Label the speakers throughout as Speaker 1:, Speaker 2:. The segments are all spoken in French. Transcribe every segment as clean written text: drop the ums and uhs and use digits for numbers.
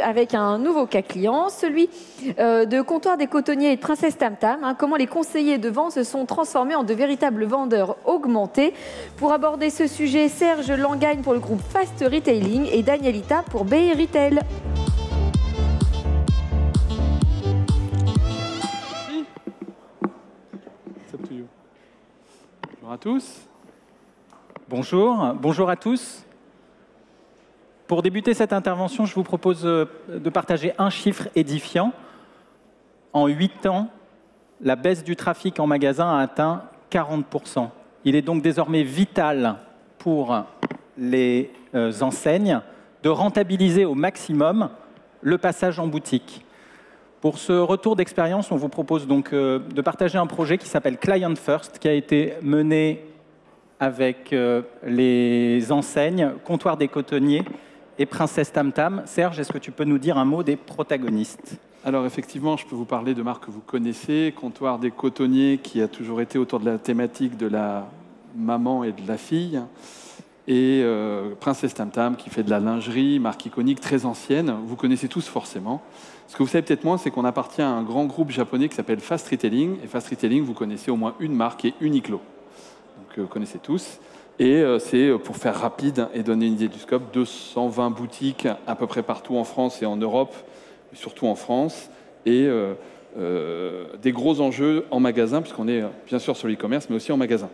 Speaker 1: aujourd'hui avec un nouveau cas client, celui de Comptoir des Cotonniers et de Princesse Tam Tam. Comment les conseillers de vente se sont transformés en de véritables vendeurs augmentés. Pour aborder ce sujet, Serge Langagne pour le groupe Fast Retailing et Danielita pour BI Retail.
Speaker 2: Bonjour à tous.
Speaker 3: Bonjour à tous. Pour débuter cette intervention, je vous propose de partager un chiffre édifiant. En 8 ans, la baisse du trafic en magasin a atteint 40%. Il est donc désormais vital pour les enseignes de rentabiliser au maximum le passage en boutique. Pour ce retour d'expérience, on vous propose donc de partager un projet qui s'appelle Client First, qui a été mené avec les enseignes Comptoir des Cotonniers et Princesse Tam Tam. Serge, est-ce que tu peux nous dire un mot des protagonistes?
Speaker 2: Alors effectivement, je peux vous parler de marques que vous connaissez. Comptoir des Cotonniers, qui a toujours été autour de la thématique de la maman et de la fille. Et Princesse Tam Tam, qui fait de la lingerie, marque iconique très ancienne. Vous connaissez tous forcément. Ce que vous savez peut-être moins, c'est qu'on appartient à un grand groupe japonais qui s'appelle Fast Retailing. Et Fast Retailing, vous connaissez au moins une marque, qui est Uniqlo. Donc vous connaissez tous. Et c'est, pour faire rapide et donner une idée du scope, 220 boutiques à peu près partout en France et en Europe, surtout en France, et des gros enjeux en magasin, puisqu'on est bien sûr sur l'e-commerce, mais aussi en magasin.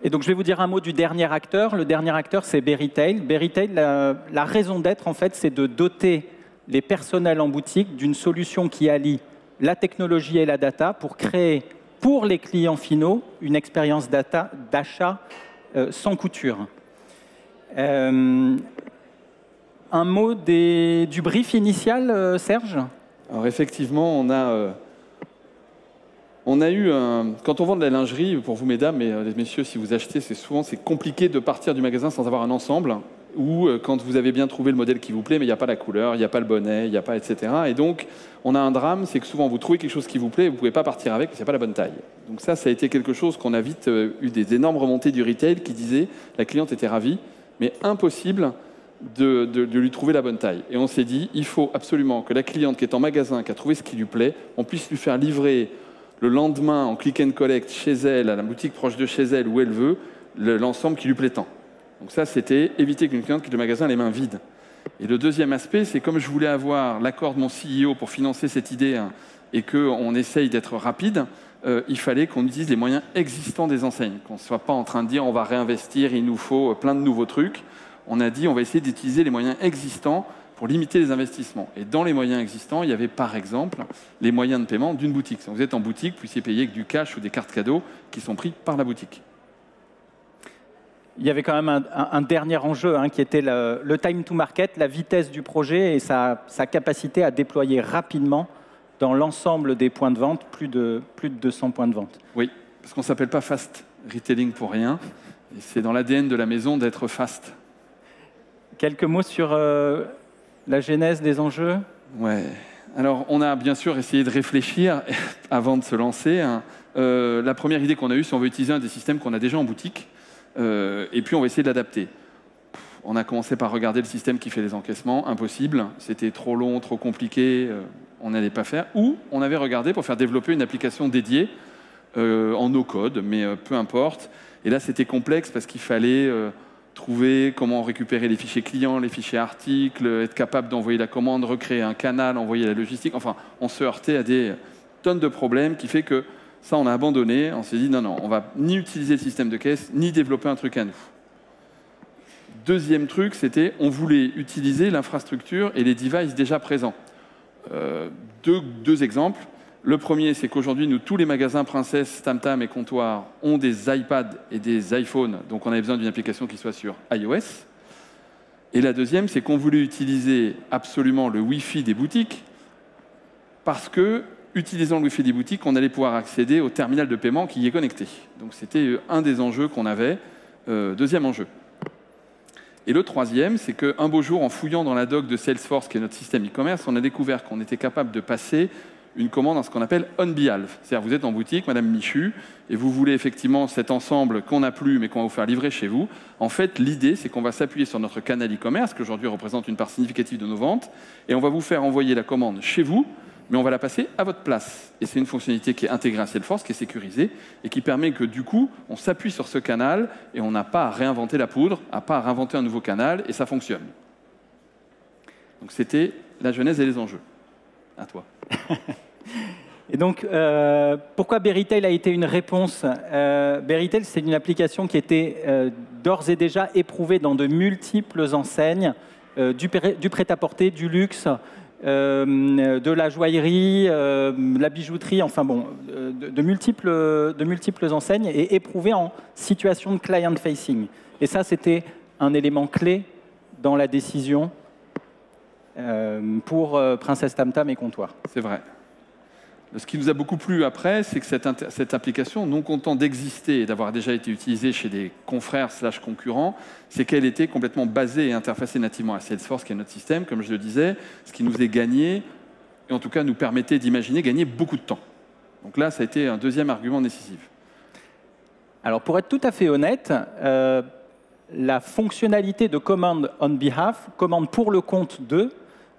Speaker 3: Et donc je vais vous dire un mot du dernier acteur. Le dernier acteur, c'est BI Retail. BI Retail, la raison d'être, en fait, c'est de doter les personnels en boutique d'une solution qui allie la technologie et la data pour créer pour les clients finaux une expérience d'achat sans couture. Un mot du brief initial, Serge?
Speaker 2: Alors effectivement, on a eu quand on vend de la lingerie, pour vous mesdames et les messieurs, si vous achetez, c'est compliqué de partir du magasin sans avoir un ensemble, ou quand vous avez bien trouvé le modèle qui vous plaît, mais il n'y a pas la couleur, il n'y a pas le bonnet, il n'y a pas, etc. Et donc, on a un drame, c'est que souvent vous trouvez quelque chose qui vous plaît, vous ne pouvez pas partir avec, parce qu'il n'y a pas la bonne taille. Donc ça a été quelque chose qu'on a vite eu des énormes remontées du retail qui disaient, la cliente était ravie, mais impossible de lui trouver la bonne taille. Et on s'est dit, il faut absolument que la cliente qui est en magasin, qui a trouvé ce qui lui plaît, on puisse lui faire livrer le lendemain en click and collect chez elle, à la boutique proche de chez elle, où elle veut, l'ensemble qui lui plaît tant. Donc ça, c'était éviter qu'une cliente quitte le magasin les mains vides. Et le deuxième aspect, c'est comme je voulais avoir l'accord de mon CEO pour financer cette idée et qu'on essaye d'être rapide, il fallait qu'on utilise les moyens existants des enseignes, qu'on ne soit pas en train de dire on va réinvestir, il nous faut plein de nouveaux trucs. On a dit on va essayer d'utiliser les moyens existants pour limiter les investissements. Et dans les moyens existants, il y avait par exemple les moyens de paiement d'une boutique. Si vous êtes en boutique, vous puissiez payer avec du cash ou des cartes cadeaux qui sont pris par la boutique.
Speaker 3: Il y avait quand même un dernier enjeu qui était le time to market, la vitesse du projet et sa capacité à déployer rapidement dans l'ensemble des points de vente, plus de 200 points de vente.
Speaker 2: Oui, parce qu'on ne s'appelle pas Fast Retailing pour rien. Et c'est dans l'ADN de la maison d'être fast.
Speaker 3: Quelques mots sur la genèse des enjeux?
Speaker 2: Ouais. Alors, on a bien sûr essayé de réfléchir avant de se lancer. La première idée qu'on a eue, c'est qu'on veut utiliser un des systèmes qu'on a déjà en boutique. Et puis on va essayer de l'adapter. On a commencé par regarder le système qui fait les encaissements, impossible, c'était trop long, trop compliqué, on n'allait pas faire. Ou on avait regardé pour faire développer une application dédiée en no-code, mais peu importe. Et là c'était complexe parce qu'il fallait trouver comment récupérer les fichiers clients, les fichiers articles, être capable d'envoyer la commande, recréer un canal, envoyer la logistique. Enfin, on se heurtait à des tonnes de problèmes qui fait que ça, on a abandonné. On s'est dit, non, on va ni utiliser le système de caisse, ni développer un truc à nous. Deuxième truc, c'était, on voulait utiliser l'infrastructure et les devices déjà présents. Deux exemples. Le premier, c'est qu'aujourd'hui, nous, tous les magasins Princesse, Tam Tam et Comptoir ont des iPads et des iPhones. Donc, on avait besoin d'une application qui soit sur iOS. Et la deuxième, c'est qu'on voulait utiliser absolument le Wi-Fi des boutiques parce que, utilisant le Wi-Fi des boutiques, on allait pouvoir accéder au terminal de paiement qui y est connecté. Donc c'était un des enjeux qu'on avait. Deuxième enjeu. Et le troisième, c'est qu'un beau jour, en fouillant dans la doc de Salesforce, qui est notre système e-commerce, on a découvert qu'on était capable de passer une commande en ce qu'on appelle on behalf. C'est-à-dire vous êtes en boutique, Madame Michu, et vous voulez effectivement cet ensemble qu'on n'a plus mais qu'on va vous faire livrer chez vous. En fait, l'idée, c'est qu'on va s'appuyer sur notre canal e-commerce, qui aujourd'hui représente une part significative de nos ventes, et on va vous faire envoyer la commande chez vous, mais on va la passer à votre place. Et c'est une fonctionnalité qui est intégrée à Salesforce, qui est sécurisée, et qui permet que du coup, on s'appuie sur ce canal, et on n'a pas à réinventer la poudre, à pas à réinventer un nouveau canal, et ça fonctionne. Donc c'était la genèse et les enjeux. À toi.
Speaker 3: Et donc, pourquoi Berrytail a été une réponse? Berrytail, c'est une application qui était d'ores et déjà éprouvée dans de multiples enseignes, du prêt-à-porter, du luxe, de la joaillerie, de la bijouterie, enfin bon, de multiples enseignes, et éprouvée en situation de client-facing. Et ça, c'était un élément clé dans la décision pour Princesse Tam Tam et Comptoir.
Speaker 2: C'est vrai. Ce qui nous a beaucoup plu après, c'est que cette application, non content d'exister et d'avoir déjà été utilisée chez des confrères / concurrents, c'est qu'elle était complètement basée et interfacée nativement à Salesforce, qui est notre système, comme je le disais, ce qui nous est gagné, et en tout cas nous permettait d'imaginer gagner beaucoup de temps. Donc là, ça a été un deuxième argument décisif.
Speaker 3: Alors pour être tout à fait honnête, la fonctionnalité de commande on behalf, commande pour le compte de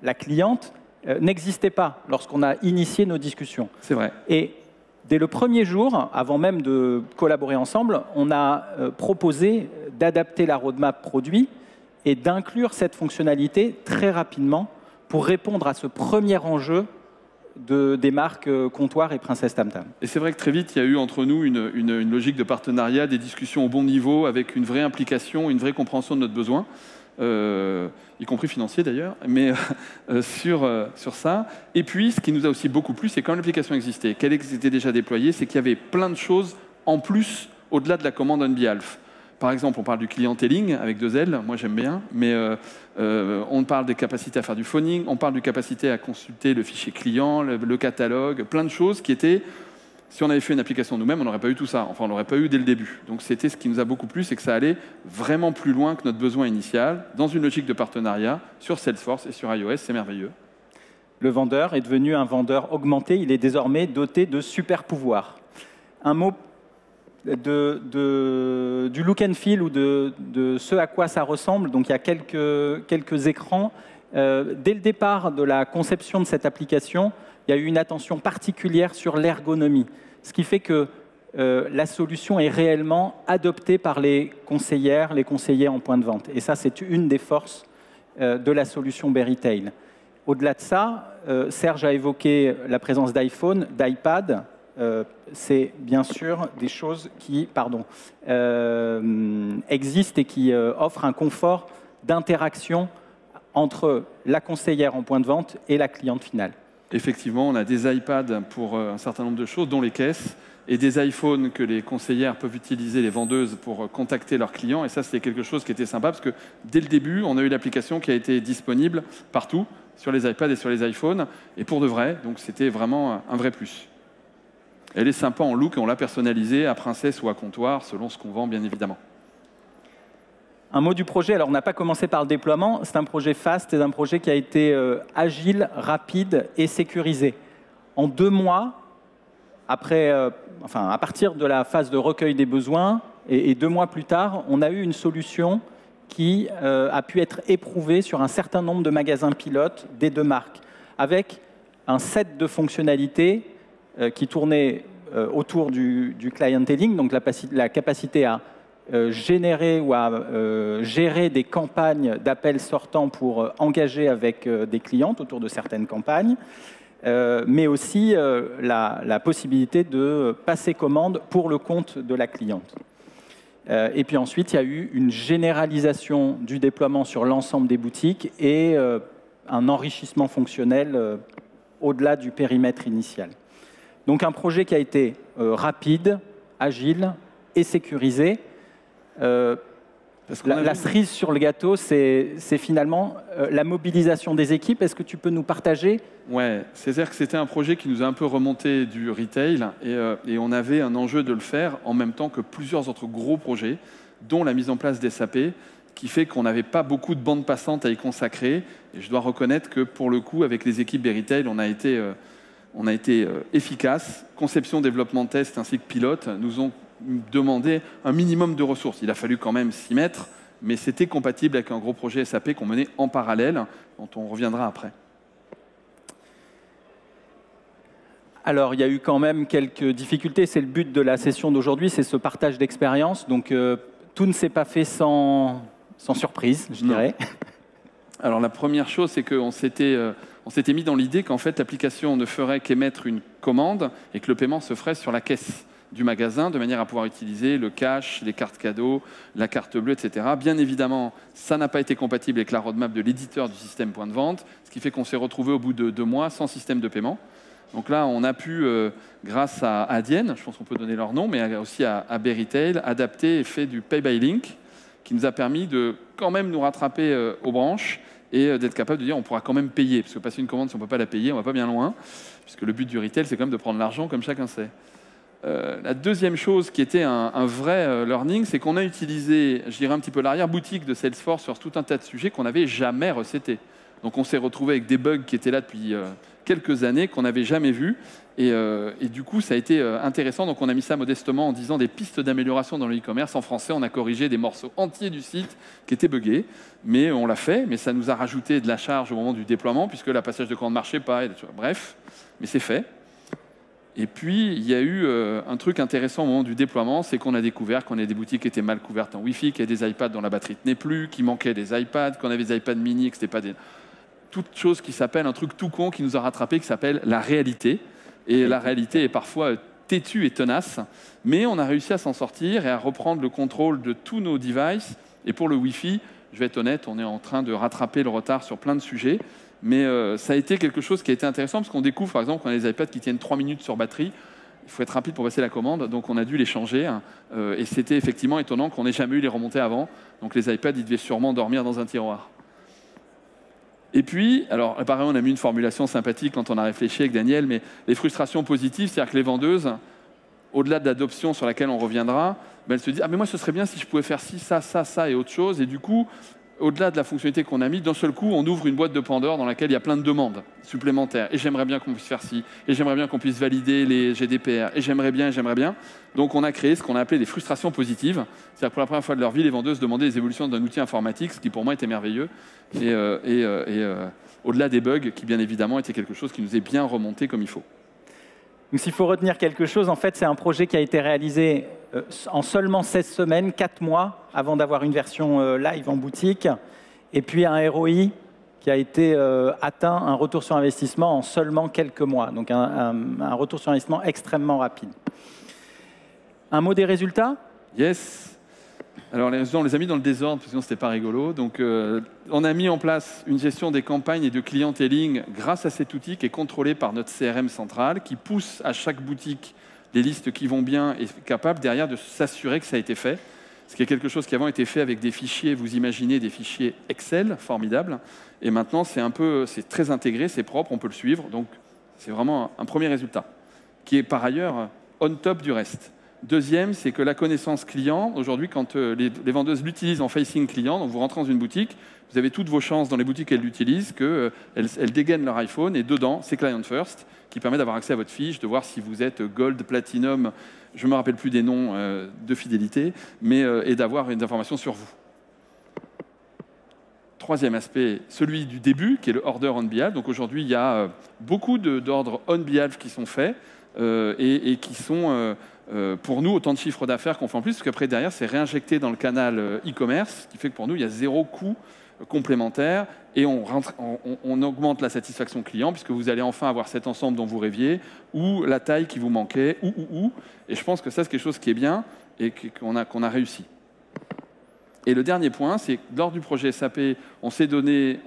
Speaker 3: la cliente, n'existait pas lorsqu'on a initié nos discussions.
Speaker 2: C'est vrai.
Speaker 3: Et dès le premier jour, avant même de collaborer ensemble, on a proposé d'adapter la roadmap produit et d'inclure cette fonctionnalité très rapidement pour répondre à ce premier enjeu des marques Comptoir et Princesse Tam Tam.
Speaker 2: Et c'est vrai que très vite, il y a eu entre nous une logique de partenariat, des discussions au bon niveau, avec une vraie implication, une vraie compréhension de notre besoin. Y compris financier d'ailleurs, mais sur ça. Et puis, ce qui nous a aussi beaucoup plu, c'est quand l'application existait, qu'elle était déjà déployée, c'est qu'il y avait plein de choses en plus, au-delà de la commande on behalf. Par exemple, on parle du clienteling avec 2 L, moi j'aime bien, mais on parle des capacités à faire du phoning, on parle de capacité à consulter le fichier client, le catalogue, plein de choses qui étaient... Si on avait fait une application nous-mêmes, on n'aurait pas eu tout ça. Enfin, on n'aurait pas eu dès le début. Donc c'était ce qui nous a beaucoup plu, c'est que ça allait vraiment plus loin que notre besoin initial, dans une logique de partenariat, sur Salesforce et sur iOS, c'est merveilleux.
Speaker 3: Le vendeur est devenu un vendeur augmenté, il est désormais doté de super pouvoirs. Un mot du look and feel ou de ce à quoi ça ressemble. Donc il y a quelques écrans. Dès le départ de la conception de cette application, il y a eu une attention particulière sur l'ergonomie, ce qui fait que la solution est réellement adoptée par les conseillères, les conseillers en point de vente. Et ça, c'est une des forces de la solution Berrytail. Au-delà de ça, Serge a évoqué la présence d'iPhone, d'iPad. C'est bien sûr des choses qui existent et qui offrent un confort d'interaction entre la conseillère en point de vente et la cliente finale.
Speaker 2: Effectivement, on a des iPads pour un certain nombre de choses, dont les caisses, et des iPhones que les conseillères peuvent utiliser, les vendeuses, pour contacter leurs clients. Et ça, c'était quelque chose qui était sympa, parce que dès le début, on a eu l'application qui a été disponible partout, sur les iPads et sur les iPhones, et pour de vrai. Donc c'était vraiment un vrai plus. Elle est sympa en look, et on l'a personnalisée à Princesse ou à Comptoir, selon ce qu'on vend, bien évidemment.
Speaker 3: Un mot du projet, alors on n'a pas commencé par le déploiement, c'est un projet fast, c'est un projet qui a été agile, rapide et sécurisé. En 2 mois, à partir de la phase de recueil des besoins, et 2 mois plus tard, on a eu une solution qui a pu être éprouvée sur un certain nombre de magasins pilotes des 2 marques, avec un set de fonctionnalités qui tournait autour du clienteling, donc la capacité à générer ou à gérer des campagnes d'appels sortants pour engager avec des clientes autour de certaines campagnes, mais aussi la possibilité de passer commande pour le compte de la cliente. Et puis ensuite, il y a eu une généralisation du déploiement sur l'ensemble des boutiques et un enrichissement fonctionnel au-delà du périmètre initial. Donc un projet qui a été rapide, agile et sécurisé. La cerise sur le gâteau, c'est finalement la mobilisation des équipes. Est-ce que tu peux nous partager?
Speaker 2: Ouais, c'est-à-dire que c'était un projet qui nous a un peu remonté du retail et on avait un enjeu de le faire en même temps que plusieurs autres gros projets, dont la mise en place des SAP, qui fait qu'on n'avait pas beaucoup de bandes passantes à y consacrer. Et je dois reconnaître que pour le coup, avec les équipes Berrytail, on a été On a été efficace. Conception, développement, test ainsi que pilote nous ont demandé un minimum de ressources. Il a fallu quand même s'y mettre, mais c'était compatible avec un gros projet SAP qu'on menait en parallèle, dont on reviendra après.
Speaker 3: Alors, il y a eu quand même quelques difficultés. C'est le but de la session d'aujourd'hui, c'est ce partage d'expérience. Donc, tout ne s'est pas fait sans surprise, je dirais.
Speaker 2: Alors, la première chose, c'est qu'on s'était mis dans l'idée qu'en fait, l'application ne ferait qu'émettre une commande et que le paiement se ferait sur la caisse du magasin, de manière à pouvoir utiliser le cash, les cartes cadeaux, la carte bleue, etc. Bien évidemment, ça n'a pas été compatible avec la roadmap de l'éditeur du système point de vente, ce qui fait qu'on s'est retrouvé au bout de 2 mois sans système de paiement. Donc là, on a pu, grâce à Adyen, je pense qu'on peut donner leur nom, mais aussi à Berrytail, adapter et fait du Pay by Link, qui nous a permis de quand même nous rattraper aux branches et d'être capable de dire on pourra quand même payer, parce que passer une commande, si on ne peut pas la payer, on ne va pas bien loin, puisque le but du retail, c'est quand même de prendre l'argent, comme chacun sait. La deuxième chose qui était un vrai learning, c'est qu'on a utilisé, je dirais un petit peu l'arrière-boutique de Salesforce sur tout un tas de sujets qu'on n'avait jamais recettés. Donc on s'est retrouvé avec des bugs qui étaient là depuis quelques années, qu'on n'avait jamais vus. Et du coup, ça a été intéressant. Donc on a mis ça modestement en disant des pistes d'amélioration dans le e-commerce. En français, on a corrigé des morceaux entiers du site qui étaient buggés. Mais on l'a fait, mais ça nous a rajouté de la charge au moment du déploiement, puisque la passage de commande ne marchait pas. Bref, mais c'est fait. Et puis, il y a eu un truc intéressant au moment du déploiement, c'est qu'on a découvert qu'on avait des boutiques qui étaient mal couvertes en Wi-Fi, qu'il y a des iPads dont la batterie ne tenait plus, qu'il manquait des iPads, qu'on avait des iPads mini, que ce n'était pas des... Toute chose qui s'appelle un truc tout con qui nous a rattrapé, qui s'appelle la réalité. Et la réalité est parfois têtue et tenace, mais on a réussi à s'en sortir et à reprendre le contrôle de tous nos devices. Et pour le Wi-Fi, je vais être honnête, on est en train de rattraper le retard sur plein de sujets. Mais ça a été quelque chose qui a été intéressant parce qu'on découvre, par exemple, qu'on a des iPads qui tiennent 3 minutes sur batterie. Il faut être rapide pour passer la commande, donc on a dû les changer. Et c'était effectivement étonnant qu'on n'ait jamais eu les remontées avant. Donc les iPads, ils devaient sûrement dormir dans un tiroir. Et puis, alors pareil, on a mis une formulation sympathique quand on a réfléchi avec Daniel, mais les frustrations positives, c'est-à-dire que les vendeuses, au-delà de l'adoption sur laquelle on reviendra, elles se disent « Ah mais moi ce serait bien si je pouvais faire ci, ça, ça, ça et autre chose ». Et du coup, au-delà de la fonctionnalité qu'on a mis, d'un seul coup, on ouvre une boîte de Pandore dans laquelle il y a plein de demandes supplémentaires. Et j'aimerais bien qu'on puisse faire ci, et j'aimerais bien qu'on puisse valider les GDPR, et j'aimerais bien, et j'aimerais bien. Donc on a créé ce qu'on a appelé des frustrations positives. C'est-à-dire que pour la première fois de leur vie, les vendeuses demandaient les évolutions d'un outil informatique, ce qui pour moi était merveilleux. Et au-delà des bugs, qui bien évidemment étaient quelque chose qui nous est bien remonté comme il faut.
Speaker 3: Donc s'il faut retenir quelque chose, en fait, c'est un projet qui a été réalisé en seulement 16 semaines, 4 mois, avant d'avoir une version live en boutique. Et puis un ROI qui a été atteint, un retour sur investissement en seulement quelques mois. Donc un retour sur investissement extrêmement rapide. Un mot des résultats ?
Speaker 2: Yes. Alors les résultats, on les a mis dans le désordre, parce que sinon c'était pas rigolo. Donc on a mis en place une gestion des campagnes et de clienteling grâce à cet outil qui est contrôlé par notre CRM central, qui pousse à chaque boutique les listes qui vont bien et est capable derrière de s'assurer que ça a été fait. Ce qui est quelque chose qui avant été fait avec des fichiers, vous imaginez des fichiers Excel, formidables. Et maintenant c'est très intégré, c'est propre, on peut le suivre. Donc c'est vraiment un premier résultat, qui est par ailleurs on top du reste. Deuxième, c'est que la connaissance client, aujourd'hui, quand les vendeuses l'utilisent en facing client, donc vous rentrez dans une boutique, vous avez toutes vos chances dans les boutiques qu'elles l'utilisent, qu'elles dégainent leur iPhone, et dedans, c'est Client First, qui permet d'avoir accès à votre fiche, de voir si vous êtes Gold, Platinum, je ne me rappelle plus des noms de fidélité, et d'avoir une information sur vous. Troisième aspect, celui du début, qui est le Order on Behalf. Donc aujourd'hui, il y a beaucoup d'ordres on Behalf qui sont faits, et qui sont... pour nous, autant de chiffres d'affaires qu'on fait en plus, parce qu'après, derrière, c'est réinjecté dans le canal e-commerce, ce qui fait que pour nous, il y a 0 coût complémentaire et on augmente la satisfaction client, puisque vous allez enfin avoir cet ensemble dont vous rêviez, ou la taille qui vous manquait, et je pense que ça, c'est quelque chose qui est bien et qu'on a réussi. Et le dernier point, c'est que lors du projet SAP, on s'est doté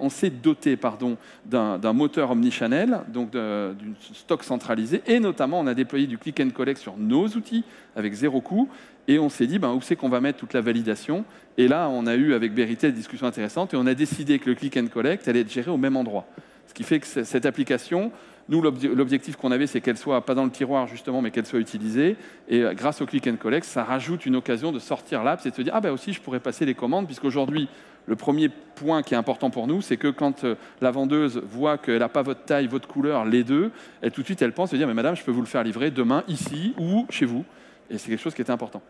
Speaker 2: d'un moteur omnichannel, donc d'une stock centralisé, et notamment on a déployé du click and collect sur nos outils avec 0 coût, et on s'est dit où c'est qu'on va mettre toute la validation. Et là, on a eu avec Berrytail des discussions intéressantes, et on a décidé que le click and collect allait être géré au même endroit. Ce qui fait que cette application, nous, l'objectif qu'on avait, c'est qu'elle soit pas dans le tiroir justement, mais qu'elle soit utilisée. Et grâce au Click and Collect, ça rajoute une occasion de sortir l'app, c'est de se dire, ah ben aussi, je pourrais passer les commandes, puisqu'aujourd'hui, le premier point qui est important pour nous, c'est que quand la vendeuse voit qu'elle n'a pas votre taille, votre couleur, les deux, elle, tout de suite, elle pense, se dire, mais madame, je peux vous le faire livrer demain, ici ou chez vous. Et c'est quelque chose qui est important.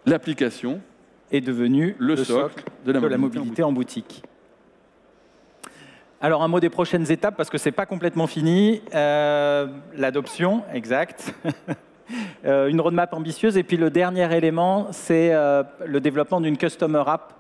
Speaker 2: L'application
Speaker 3: est devenue
Speaker 2: le socle de la
Speaker 3: mobilité en boutique. Alors, un mot des prochaines étapes, parce que ce n'est pas complètement fini. L'adoption, exact. Une roadmap ambitieuse. Et puis, le dernier élément, c'est le développement d'une Customer App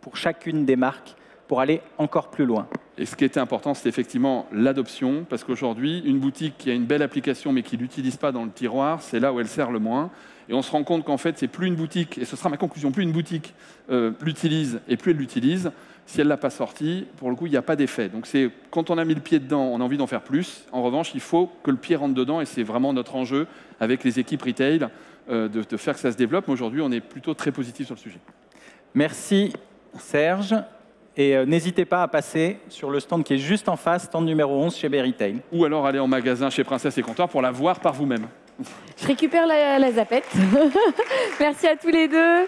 Speaker 3: pour chacune des marques, pour aller encore plus loin.
Speaker 2: Et ce qui était important, c'est effectivement l'adoption, parce qu'aujourd'hui, une boutique qui a une belle application, mais qui ne l'utilise pas dans le tiroir, c'est là où elle sert le moins. Et on se rend compte qu'en fait, c'est plus une boutique, et ce sera ma conclusion, plus une boutique l'utilise et plus elle l'utilise. Si elle ne l'a pas sorti, pour le coup, il n'y a pas d'effet. Donc quand on a mis le pied dedans, on a envie d'en faire plus. En revanche, il faut que le pied rentre dedans, et c'est vraiment notre enjeu avec les équipes retail de faire que ça se développe. Mais aujourd'hui, on est plutôt très positif sur le sujet.
Speaker 3: Merci Serge. Et n'hésitez pas à passer sur le stand qui est juste en face, stand numéro 11 chez Berrytail.
Speaker 2: Ou alors aller en magasin chez Princesse et Comptoir pour la voir par vous-même.
Speaker 1: Je récupère la zapette. Merci à tous les deux.